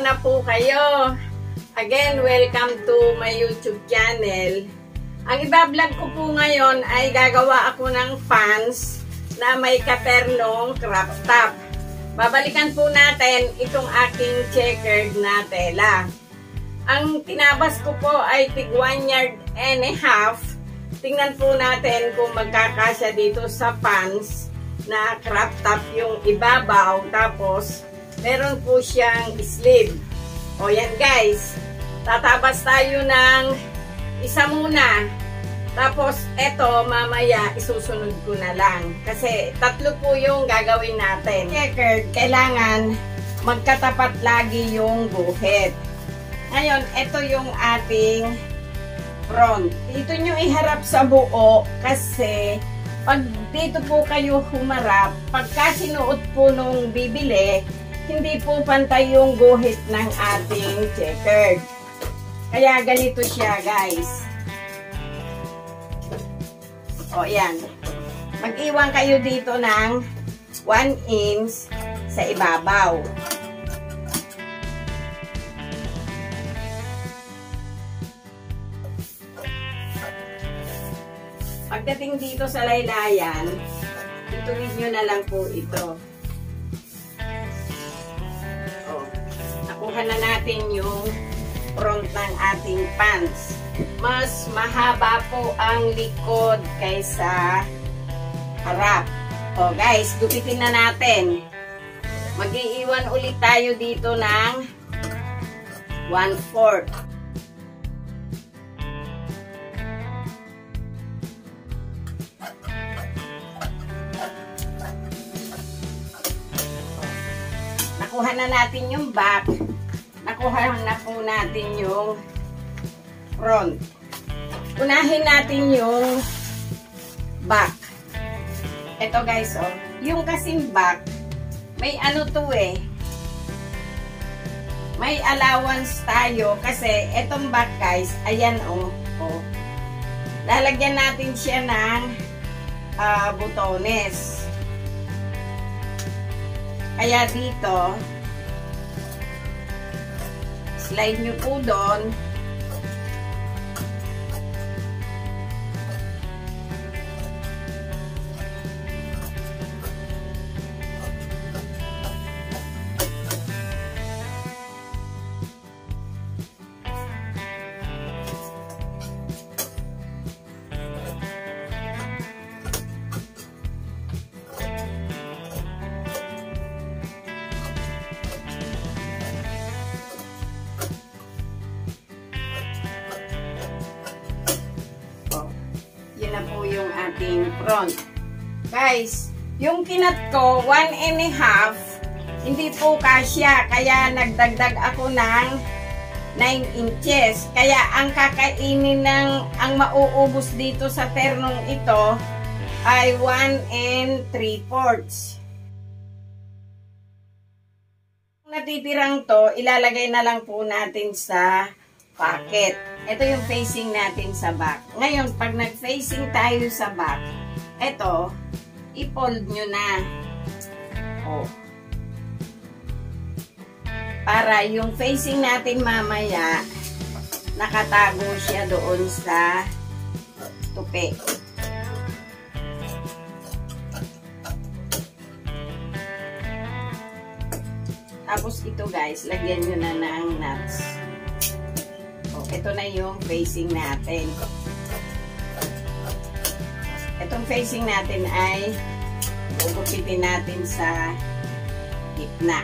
na po kayo. Again, welcome to my YouTube channel. Ang ibablog ko po ngayon ay gagawa ako ng pants na may katernong crop top. Babalikan po natin itong aking checkered na tela. Ang tinabas ko po ay tig 1.5 yard. Tingnan po natin kung magkakasya dito sa pants na crop top yung ibabaw. Tapos, meron po siyang sleeve. O yan guys, tatabas tayo ng isa muna. Tapos, eto mamaya isusunod ko na lang. Kasi tatlo po yung gagawin natin. Checkered, kailangan magkatapat lagi yung guhit. Ngayon, ito yung ating front. Dito nyo iharap sa buo kasi pag dito po kayo humarap, pagka sinuot po nung bibili, hindi po pantay yung guhit ng ating checkered. Kaya ganito siya guys. O yan. Mag-iwan kayo dito ng 1 inch sa ibabaw. Pagdating dito sa laylayan, ituwid nyo na lang po ito. O, nakuha na natin yung front ng ating pants. Mas mahaba po ang likod kaysa harap. O guys, gupitin na natin. Mag-iiwan ulit tayo dito ng 1/4. Nakuha na natin yung back. Nakuha na po natin yung front. Unahin natin yung back. Ito guys, oh. Yung kasing back, may ano to eh. May allowance tayo kasi etong back guys, ayan oh. Oh. Lalagyan natin siya ng butones. Kaya dito, slide nyo po doon. Yun na po yung ating front. Guys, yung kinat ko, 1.5, hindi po kasya. Kaya nagdagdag ako ng 9 inches. Kaya ang kakainin ang mauubos dito sa ternong ito ay 1 3/4. Natitirang to, ilalagay na lang po natin sa pocket. Ito yung facing natin sa back. Ngayon, pag nag-facing tayo sa back, ito, i-fold nyo na. O. Para yung facing natin mamaya, nakatago siya doon sa tupi. Tapos ito guys, lagyan nyo na ng nuts. Ito na yung facing natin. Itong facing natin ay gugupitin natin sa gitna.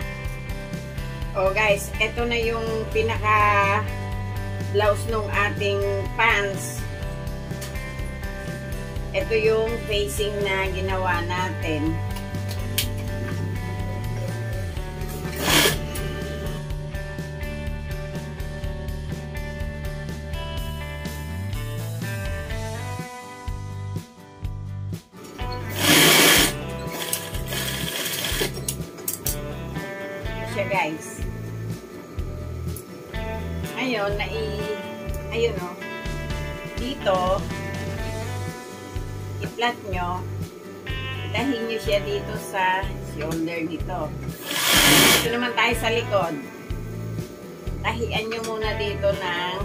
O guys, ito na yung pinaka blouse ng ating pants. Ito yung facing na ginawa natin. Guys, ngayon ayun o, dito i-flat nyo, itahin nyo siya dito sa shoulder dito. Dito naman tayo sa likod. tahian nyo muna dito ng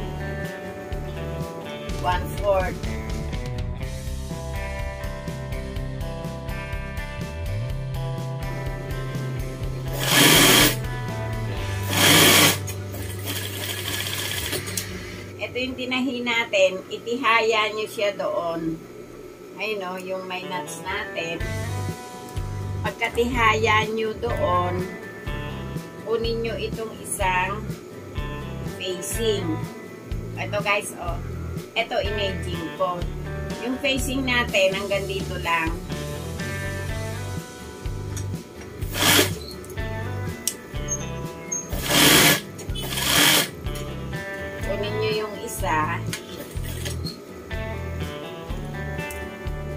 1/4. Ito yung tinahi natin, itihaya nyo siya doon. Ayun o, yung may nuts natin. Pagkatihaya nyo doon, kunin nyo itong isang facing. Ito guys, oh. Ito imaging ko. Yung facing natin, hanggang dito lang. Kunin nyo yung isa.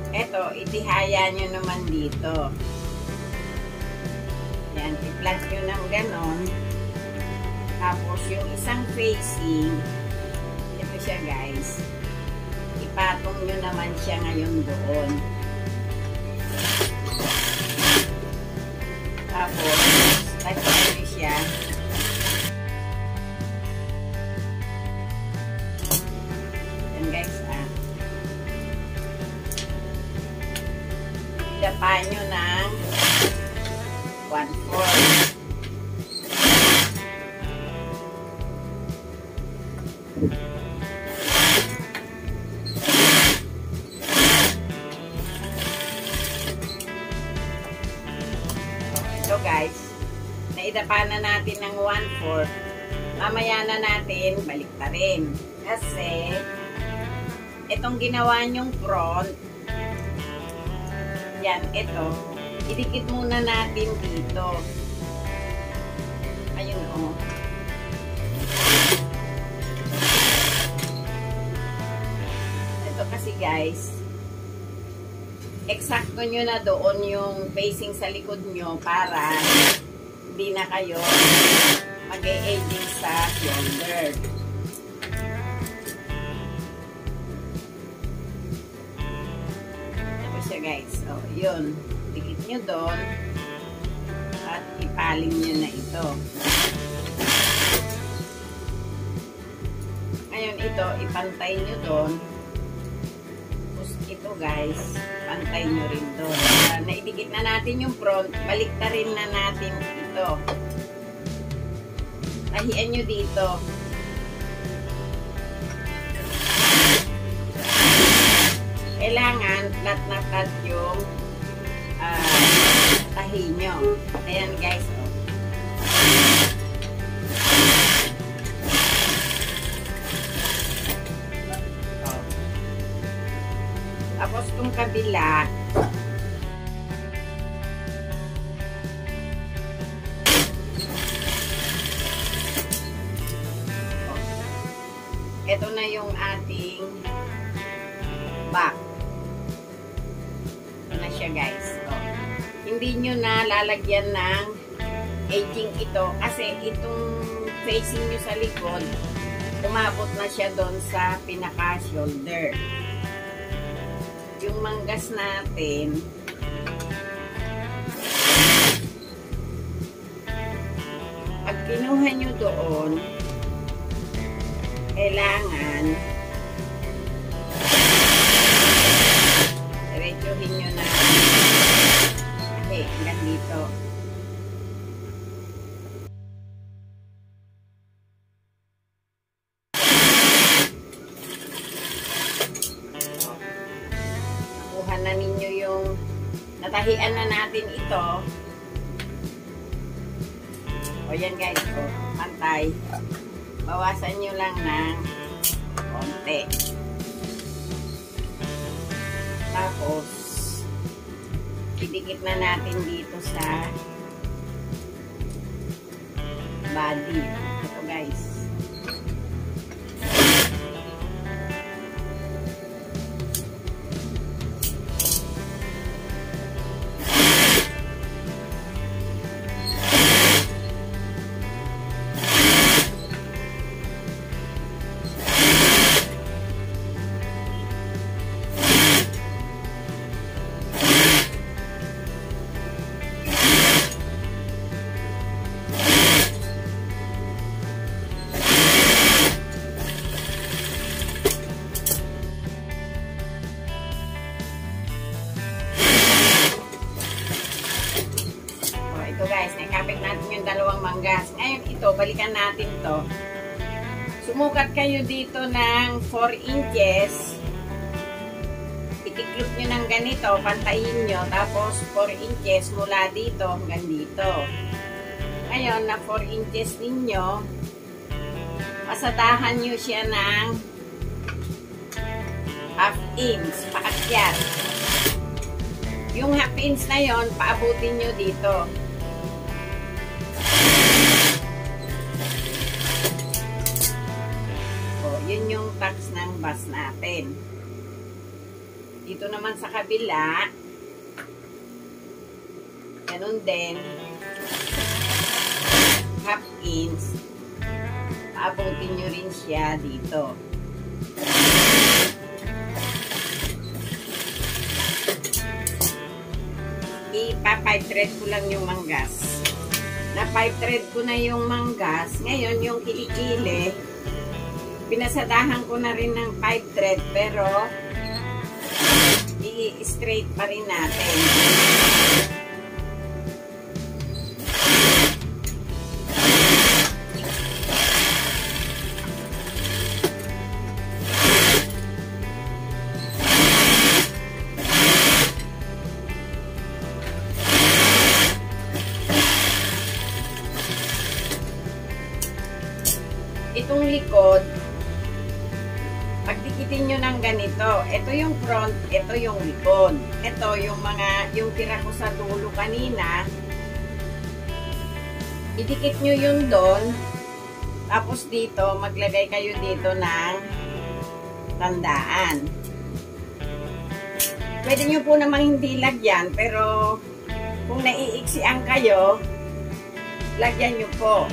Ito, itihaya nyo naman dito. Yan, i-plug nyo ng ganon. Tapos, yung isang facing, ito siya guys, ipatong nyo naman siya ngayon doon. Tapos, lagyan nyo siya. Yan guys, dapa nyo ng 1/4. Ito guys, naidapa na natin ng 1/4. Mamaya na natin baliktarin. Kasi, itong ginawa nyong front, yan, ito, idikit muna natin dito. Ayun o. Ito kasi guys, eksakto nyo na doon yung facing sa likod nyo para hindi na kayo mag-e-aging sa shoulder. Ito siya guys. So, yun. Dikit nyo doon at ipaling nyo na ito. Ngayon ito, ipantay nyo doon. Ito guys, pantay nyo rin doon. Naidikit na natin yung front, baliktarin na natin ito. Tahian nyo dito. Kailangan flat na flat yung tahi nyo. Ayan guys. Tapos itong kabila, ito na yung ating back. Ito na siya guys. Hindi nyo na lalagyan ng aging ito kasi itong facing nyo sa likod, umabot na siya doon sa pinaka-shoulder. Yung manggas natin, pag kinuha nyo doon, kailangan diretsuhin nyo na hanggang dito. Na ninyo yung natahian na natin ito. O yan guys, pantay. Bawasan nyo lang ng konti. Tapos idikit na natin dito sa body. Ito guys. balikan natin to. Sumukat kayo dito ng 4 inches. Itiklop nyo ng ganito, pantayin nyo. Tapos 4 inches mula dito hanggang dito. Ngayon, na 4 inches ninyo, pasadahan nyo siya ng half inch, paakyat. Yung half inch na yon, paabutin nyo dito. Yun yung tax ng bus natin. Dito naman sa kabila, ganun din, half inch, paabutin nyo rin siya dito. Ipa-5 thread ko lang yung manggas. Na 5 thread ko na yung manggas, ngayon yung kilikili, pinasadahan ko na rin ng 5 thread pero i-straight pa rin natin. Itong likod, pagdikitin nyo ng ganito, ito yung front, ito yung likod. Ito yung yung tira ko sa dulo kanina, idikit nyo yun doon, tapos dito, maglagay kayo dito ng tandaan. Pwede nyo po namang hindi lagyan, pero kung naiiksian kayo, lagyan nyo po.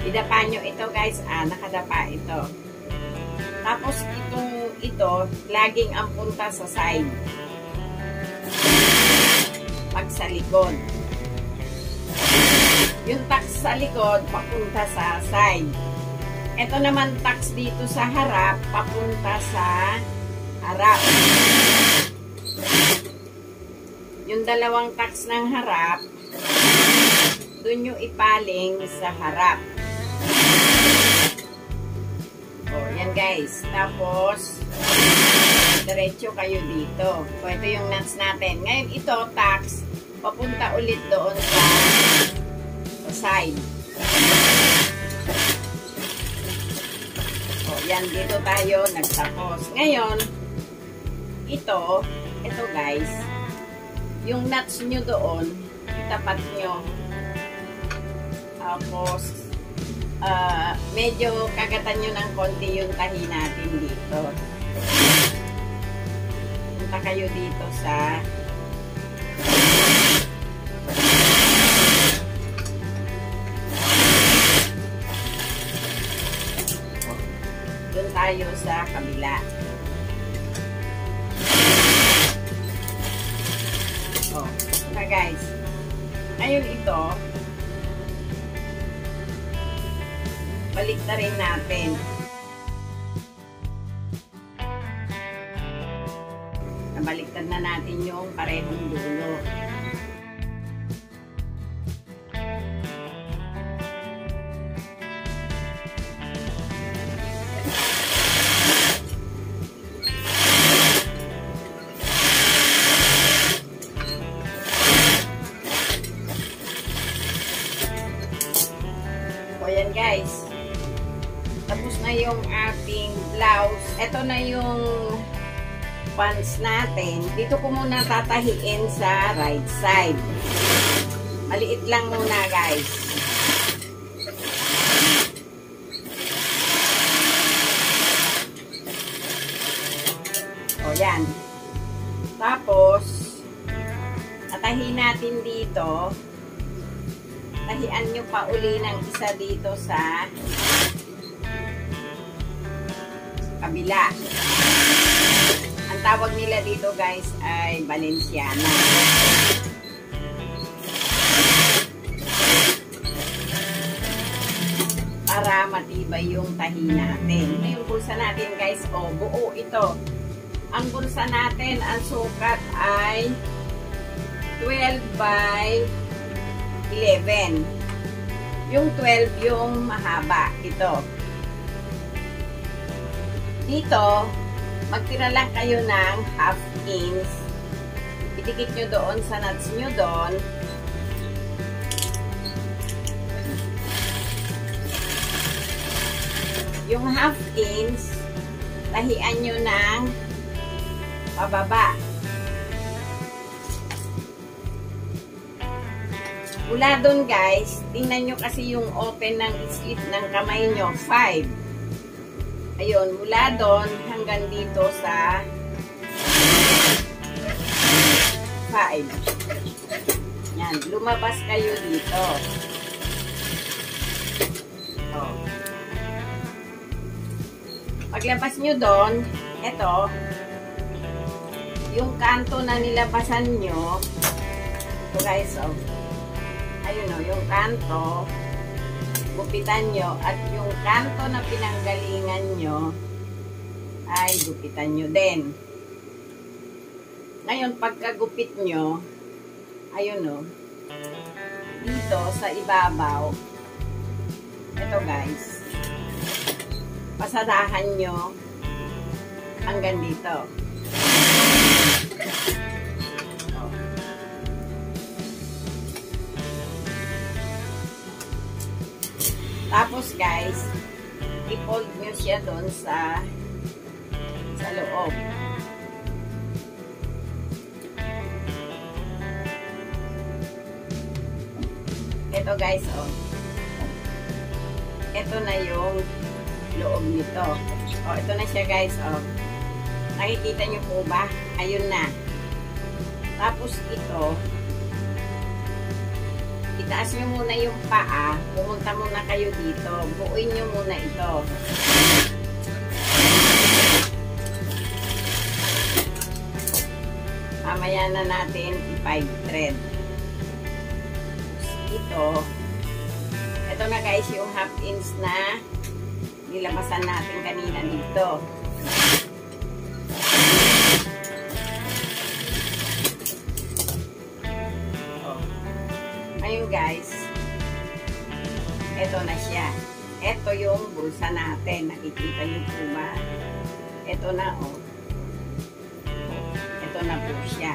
Idapa nyo ito guys, nakadapa ito. Tapos ito, laging ang punta sa side. Pag sa likod. Yung tax sa likod, papunta sa side. Ito naman tax dito sa harap, papunta sa harap. Yung dalawang tax ng harap, doon nyo ipaling sa harap. Yan guys. Tapos, diretso kayo dito. So, ito yung nuts natin. Ngayon, ito, tax, papunta ulit doon sa side. So, yan, dito tayo nagtapos. Ngayon, ito guys, yung nuts nyo doon, itapat nyo. Tapos, medyo kagatan nyo ng konti yung tahi natin dito. Punta kayo dito sa doon tayo sa kabila. Guys, ngayon ito, balik na rin natin. Nabaliktad na natin yung parehong dulo. So, yan guys. Tapos na yung ating blouse. Ito na yung pants natin. Dito ko muna tatahiin sa right side. Maliit lang muna guys. O yan. Tapos, tatahiin natin dito. Tahian nyo pa uli ng isa dito sa kabila. Ang tawag nila dito guys ay Valenciana. Para matibay yung tahi natin. Yung bulsa natin guys, buo ito. Ang bulsa natin, ang sukat ay 12 by 11. Yung 12 yung mahaba. Ito. Dito, magtira lang kayo ng half inch. Idikit nyo doon sa nuts nyo doon. Yung half inch, tahian nyo ng pababa. Mula doon guys, tingnan nyo kasi yung open ng slit ng kamay nyo, 5. Ayun, mula doon hanggang dito sa 5. Yan, lumabas kayo dito. Oh. Paglabas nyo doon, eto, yung kanto na nilabasan nyo, ito guys, oh. Ayun o, yung kanto, gupitan nyo, at yung kanto na pinanggalingan nyo, ay gupitan nyo din. Ngayon, pagkagupit nyo, ayun o, dito sa ibabaw, ito guys, pasadahan nyo hanggang dito. Tapos guys, i-fold nyo siya doon sa loob. Ito guys, oh. Ito na yung loob nito. Oh, ito na siya guys, oh. Nakikita nyo po ba? Ayun na. Tapos ito, itaas nyo muna yung paa, pumunta muna kayo dito, buuin nyo muna ito. Mamaya na natin i-5 thread. Ito na guys yung half inch na nilabasan natin kanina dito. Ayun guys, ito na siya. Ito yung bulsa natin. Nakikita niyo po ba? Ito na oh. Ito na po siya.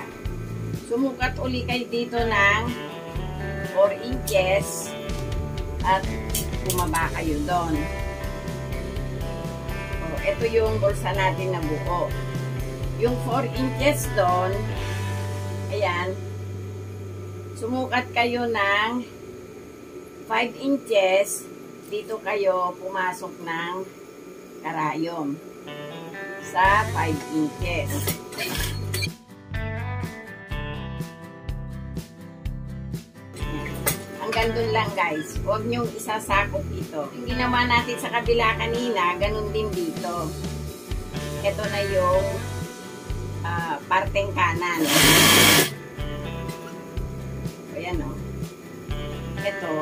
Sumukat uli kayo dito ng 4 inches at bumaba kayo doon. Oh, ito yung bulsa natin na buo. Yung 4 inches doon, ayan, sumukat kayo ng 5 inches, dito kayo pumasok ng karayom sa 5 inches. Hanggang dun lang guys, huwag nyong isasakop ito. Yung ginawa natin sa kabila kanina, ganun din dito. Ito na yung parteng kanan. Ayan o. Ito.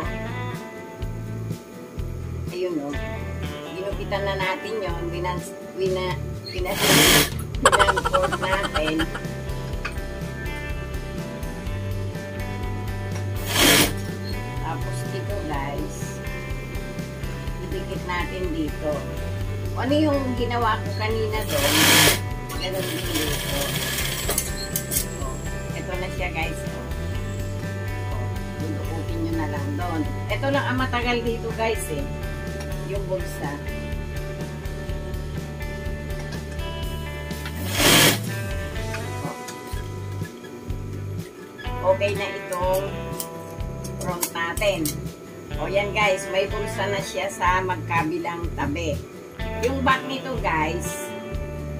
Ayun o. Ginupitan na natin yun. Pinag-port natin. Tapos dito guys, idikit natin dito. Ano yung ginawa ko kanina doon? Ganun din dito. Ito na siya guys. Lulukutin nyo na lang doon. Ito lang ang matagal dito guys eh. Yung bulsa. Okay na itong front natin. O yan guys, may bulsa na siya sa magkabilang tabi. Yung back nito guys,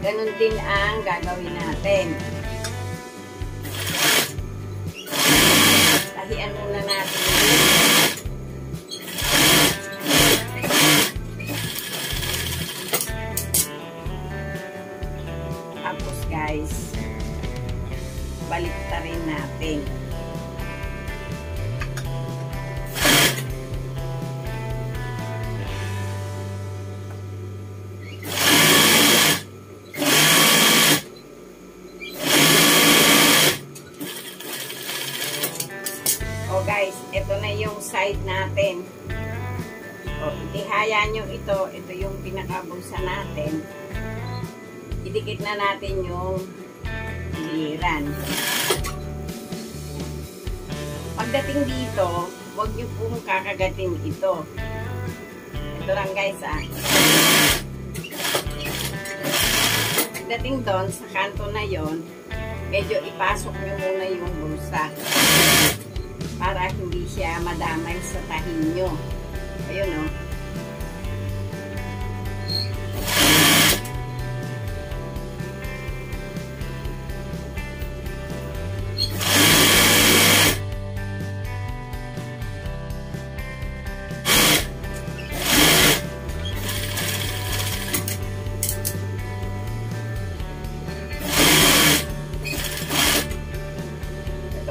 ganun din ang gagawin natin. Tahian muna natin. Tapos guys, baliktarin natin. dito, ito yung pinakabulsa natin. Idikit na natin yung liran. Pagdating dito, huwag nyo pong kakagatin ito. Ito lang guys Pagdating doon, sa kanto na yon, medyo ipasok nyo muna yung bulsa para hindi siya madamay sa tahin nyo. Ayun o.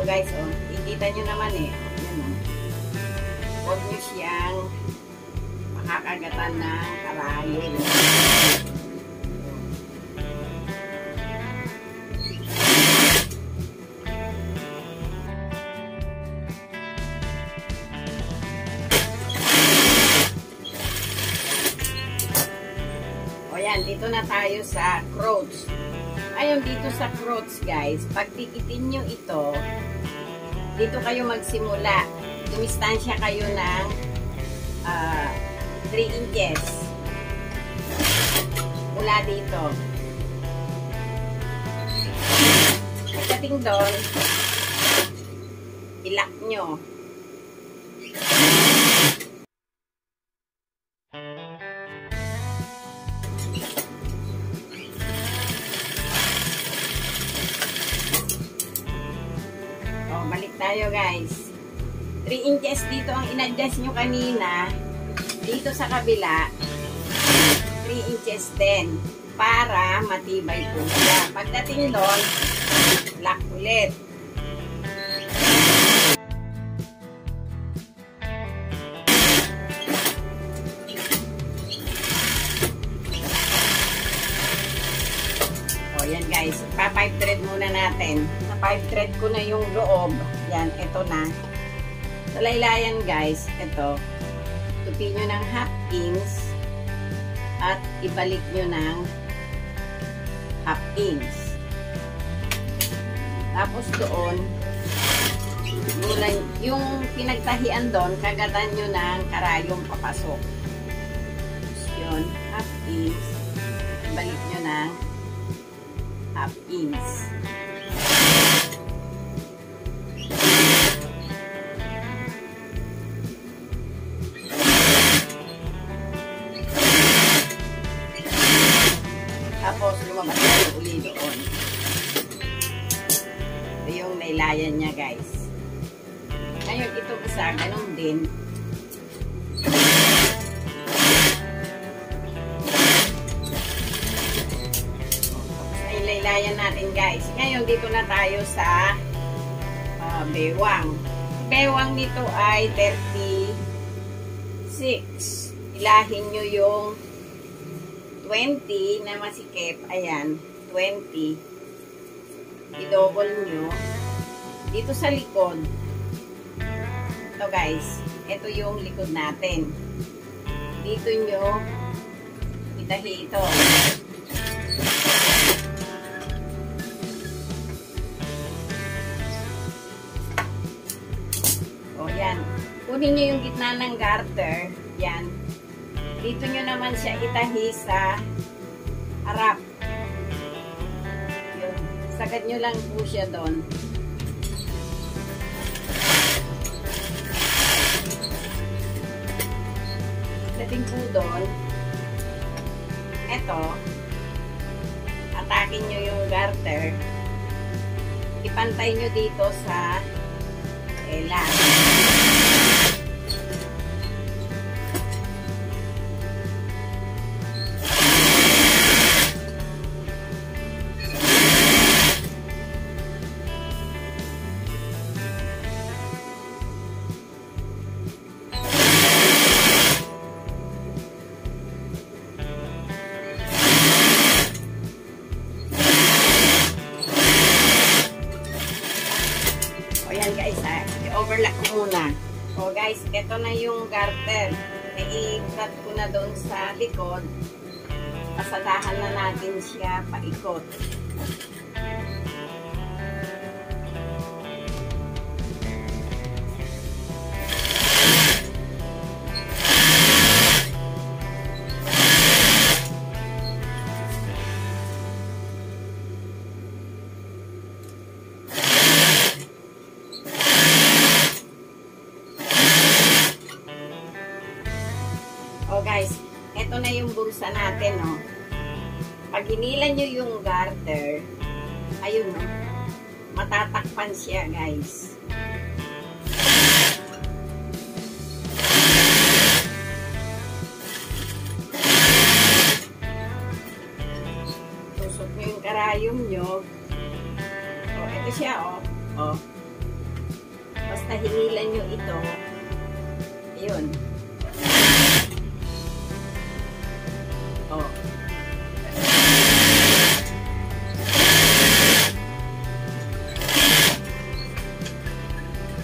Guys, ikita nyo naman yan, huwag nyo siyang makakagatan ng karayom. O yan, dito na tayo sa crotch. Ayun, dito sa crotch guys, pag tikitin nyo ito, dito kayo magsimula. Dumistansya kayo ng 3 inches. Mula dito. Pagdating doon, ilak nyo. Balik tayo guys. 3 inches dito ang in-adjust nyo kanina. Dito sa kabila, 3 inches din. Para matibay po siya. Pagdating doon, lock ulit. O yan guys, pa-pipe thread muna natin. Pipe thread ko na yung loob. Yan, ito na. Sa laylayan guys, ito. Tupi nyo ng 1/2 inch at ibalik nyo ng 1/2 inch. Tapos doon, yung pinagtahian doon, kagatan nyo ng karayong papasok. Tapos yun, 1/2 inch. Ibalik nyo ng 1/2 inch. Tapos, lumabas tayo uli doon. Ito yung laylayan niya, guys. Ngayon, ito isa, ganun din. Ay, laylayan natin, guys. Ngayon, dito na tayo sa bewang. Bewang nito ay 36. Ilahin nyo yung 20 na masikip. Ayan, 20. I-double nyo. Dito sa likod. Ito guys. Ito yung likod natin. Dito nyo itahi ito. O yan. Kunin nyo yung gitna ng garter. Yan. Dito nyo naman siya itahi sa harap. Yun. Sagad nyo lang po siya doon. Dating po doon, eto, atakin nyo yung garter. Ipantay nyo dito sa tela. Guys, i-overlock muna. So guys, ito na yung garter. i-cut ko na doon sa likod. Pasadahan na natin siya paikot. Oh guys, eto na yung bulsa natin, oh. Pag hinilan nyo yung garter, ayun, oh, matatakpan siya, guys. Tusok nyo yung karayom nyo. Oh, eto siya, oh. Oh. Basta hinilan nyo ito, ayun. Oh.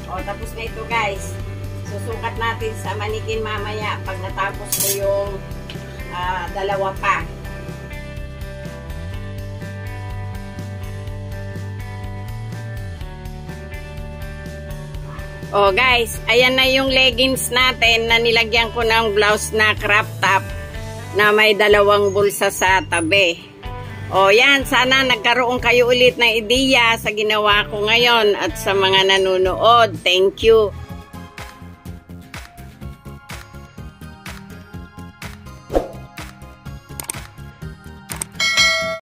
Oh, tapos na ito, guys. Susukat natin sa manikin mamaya pag natapos ko yung dalawa pa. Oh, guys, ayan na yung leggings natin na nilagyan ko ng blouse na crop top na may dalawang bulsa sa tabi. O yan, sana nagkaroon kayo ulit ng ideya sa ginawa ko ngayon at sa mga nanonood. Thank you.